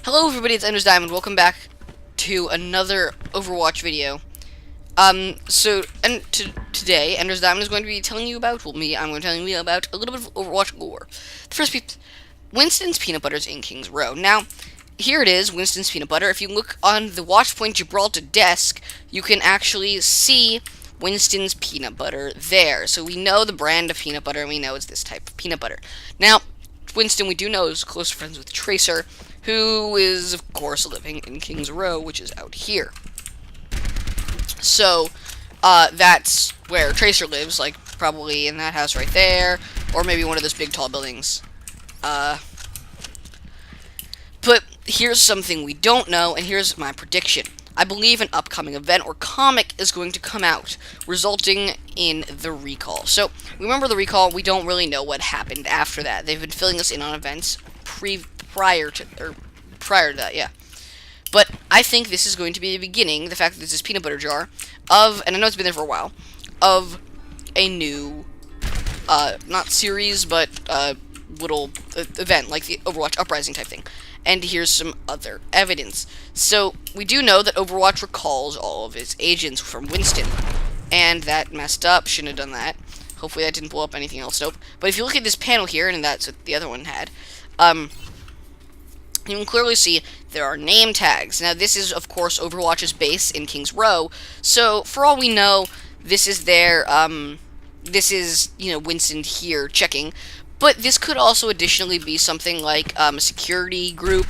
Hello everybody, it's Ender's Diamond. Welcome back to another Overwatch video. Today, Ender's Diamond is going to be telling you about, I'm going to tell you about a little bit of Overwatch lore. The first piece, Winston's Peanut Butter's in King's Row. Now, here it is, Winston's Peanut Butter. If you look on the Watchpoint Gibraltar desk, you can actually see Winston's Peanut Butter there. So we know the brand of peanut butter, and we know it's this type of peanut butter. Now, Winston, we do know, is close friends with Tracer, who is, of course, living in King's Row, which is out here. So, that's where Tracer lives, like, probably in that house right there, or maybe one of those big, tall buildings. But here's something we don't know, and here's my prediction. I believe an upcoming event or comic is going to come out, resulting in the recall. So, remember the recall, we don't really know what happened after that. They've been filling us in on events prior to that, yeah. But I think this is going to be the beginning, the fact that this is peanut butter jar, of, and I know it's been there for a while, of a new, not series, but, little event, like the Overwatch Uprising type thing. And here's some other evidence. So, we do know that Overwatch recalls all of its agents from Winston. And that messed up, shouldn't have done that. Hopefully that didn't blow up anything else, nope. But if you look at this panel here, and that's what the other one had, you can clearly see there are name tags. Now, this is, of course, Overwatch's base in King's Row. So, for all we know, this is their, this is, Winston here checking. But this could also additionally be something like a security group,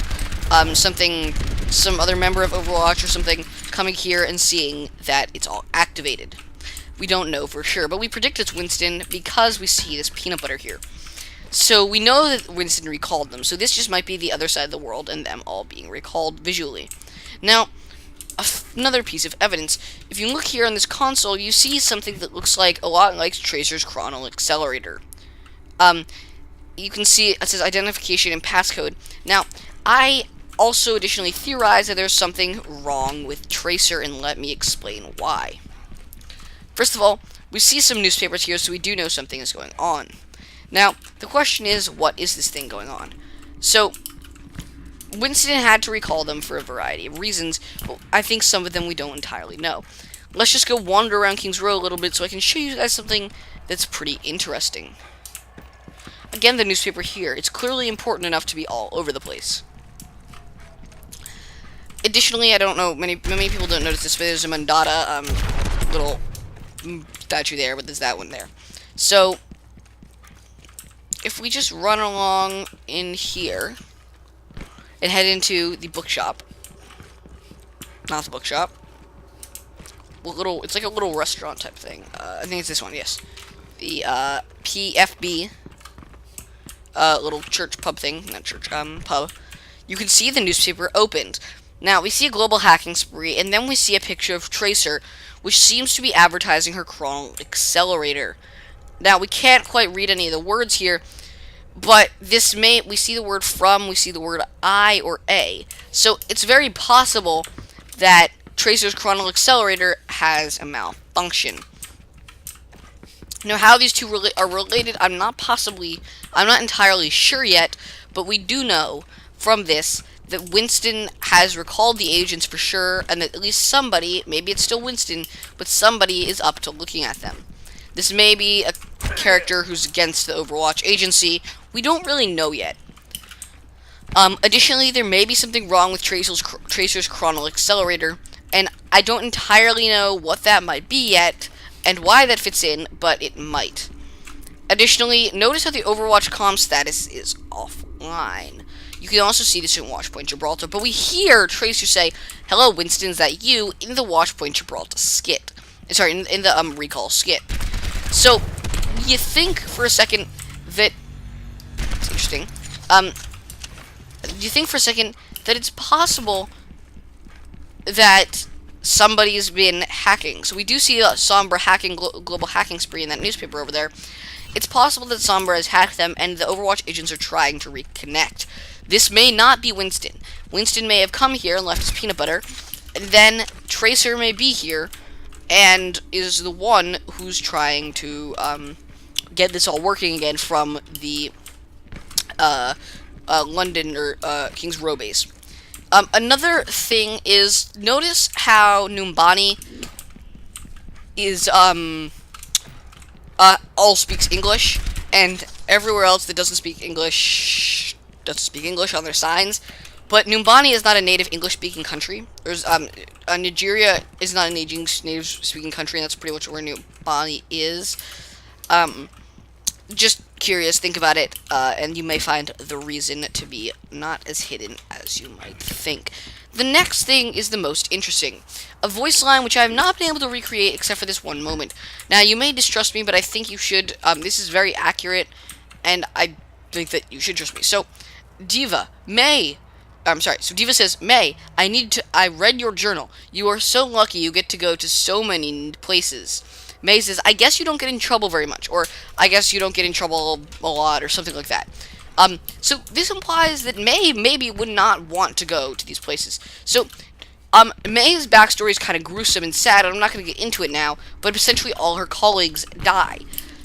some other member of Overwatch or something coming here and seeing that it's all activated. We don't know for sure, but we predict it's Winston because we see this peanut butter here. So we know that Winston recalled them, so this just might be the other side of the world and them all being recalled visually. Now, another piece of evidence. If you look here on this console, you see something that looks like a lot like Tracer's Chronal Accelerator. You can see it says identification and passcode. Now, I also additionally theorize that there's something wrong with Tracer, and let me explain why. First of all, we see some newspapers here, so we do know something is going on. Now, the question is, what is this thing going on? So, Winston had to recall them for a variety of reasons, but I think some of them we don't entirely know. Let's just go wander around King's Row a little bit so I can show you guys something that's pretty interesting. Again, the newspaper here. It's clearly important enough to be all over the place. Additionally, I don't know, many people don't notice this, but there's a Mandata, little statue there, but there's that one there. So, if we just run along in here and head into the bookshop, not the bookshop, it's like a little restaurant type thing. I think it's this one, yes. The PFB. Little church pub thing, not church, pub. You can see the newspaper opened. Now, we see a global hacking spree, and then we see a picture of Tracer, which seems to be advertising her Chronal Accelerator. Now, we can't quite read any of the words here, but we see the word from, we see the word I or A. So, it's very possible that Tracer's Chronal Accelerator has a malfunction. Now, how these two are related, I'm not entirely sure yet, but we do know from this that Winston has recalled the agents for sure, and that at least somebody, maybe it's still Winston, but somebody is up to looking at them. This may be a character who's against the Overwatch agency. We don't really know yet. Additionally, there may be something wrong with Tracer's Chronal Accelerator, and I don't entirely know what that might be yet, and why that fits in, but it might. Additionally, notice how the Overwatch comm status is offline. You can also see this in Watchpoint Gibraltar, but we hear Tracer say, "Hello, Winston, is that you?" in the Watchpoint Gibraltar skit. Sorry, in the recall skit. So, you think for a second that it's interesting. You think for a second that it's possible that somebody's been hacking. So we do see a Sombra hacking, global hacking spree in that newspaper over there. It's possible that Sombra has hacked them, and the Overwatch agents are trying to reconnect. This may not be Winston. Winston may have come here and left his peanut butter, and then Tracer may be here, and is the one who's trying to get this all working again from the London or King's Row base. Another thing is, notice how Numbani is, all speaks English, and everywhere else that doesn't speak English on their signs. But Numbani is not a native English-speaking country. Nigeria is not a native-speaking country, and that's pretty much where Numbani is. Just curious, think about it, and you may find the reason to be not as hidden as you might think. The next thing is the most interesting. A voice line which I have not been able to recreate except for this one moment. Now, you may distrust me, but I think you should. This is very accurate, and I think that you should trust me. So, Diva, May. I'm sorry. So Diva says, May, I read your journal. You are so lucky you get to go to so many places. May says, I guess you don't get in trouble very much, or I guess you don't get in trouble a lot, or something like that. So this implies that May maybe would not want to go to these places. So, May's backstory is kind of gruesome and sad, and I'm not going to get into it now, but essentially all her colleagues die.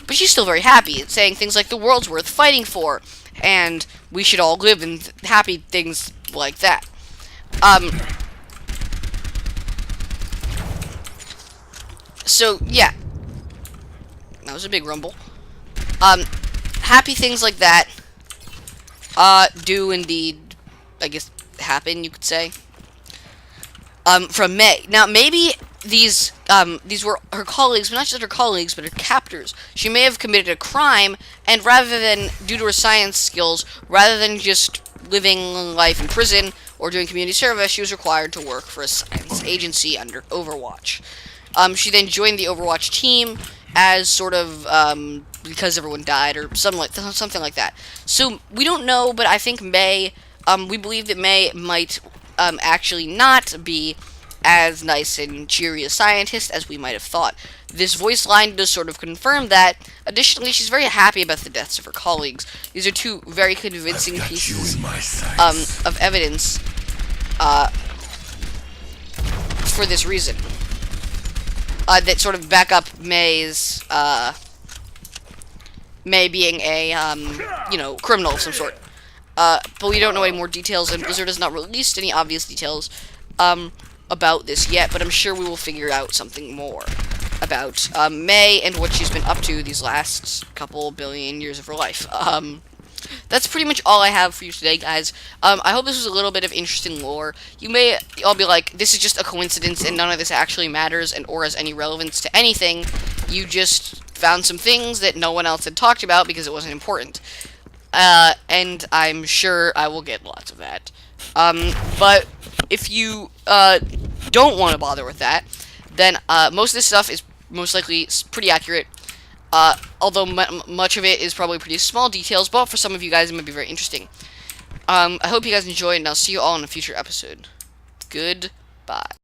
But she's still very happy, saying things like the world's worth fighting for, and we should all live in happy things like that. So, yeah. That was a big rumble. Happy things like that, do indeed, I guess, happen, you could say. From May. Now, maybe these were her colleagues, but not just her colleagues, but her captors. She may have committed a crime, and due to her science skills, rather than just living life in prison or doing community service, she was required to work for a science agency under Overwatch. She then joined the Overwatch team as sort of, because everyone died, or something like that. So, we don't know, but I think May, we believe that May might, actually not be as nice and cheery a scientist as we might have thought. This voice line does sort of confirm that. Additionally, she's very happy about the deaths of her colleagues. These are two very convincing pieces of evidence for this reason. That sort of back up May's, May being a, criminal of some sort. But we don't know any more details, and Blizzard has not released any obvious details, about this yet, but I'm sure we will figure out something more about, May and what she's been up to these last couple billion years of her life. That's pretty much all I have for you today, guys. I hope this was a little bit of interesting lore. You may all be like, this is just a coincidence and none of this actually matters or has any relevance to anything. You just found some things that no one else had talked about because it wasn't important. And I'm sure I will get lots of that. But if you, don't want to bother with that, then, most of this stuff is most likely pretty accurate. Although much of it is probably pretty small details, but for some of you guys it might be very interesting. I hope you guys enjoyed, and I'll see you all in a future episode. Goodbye.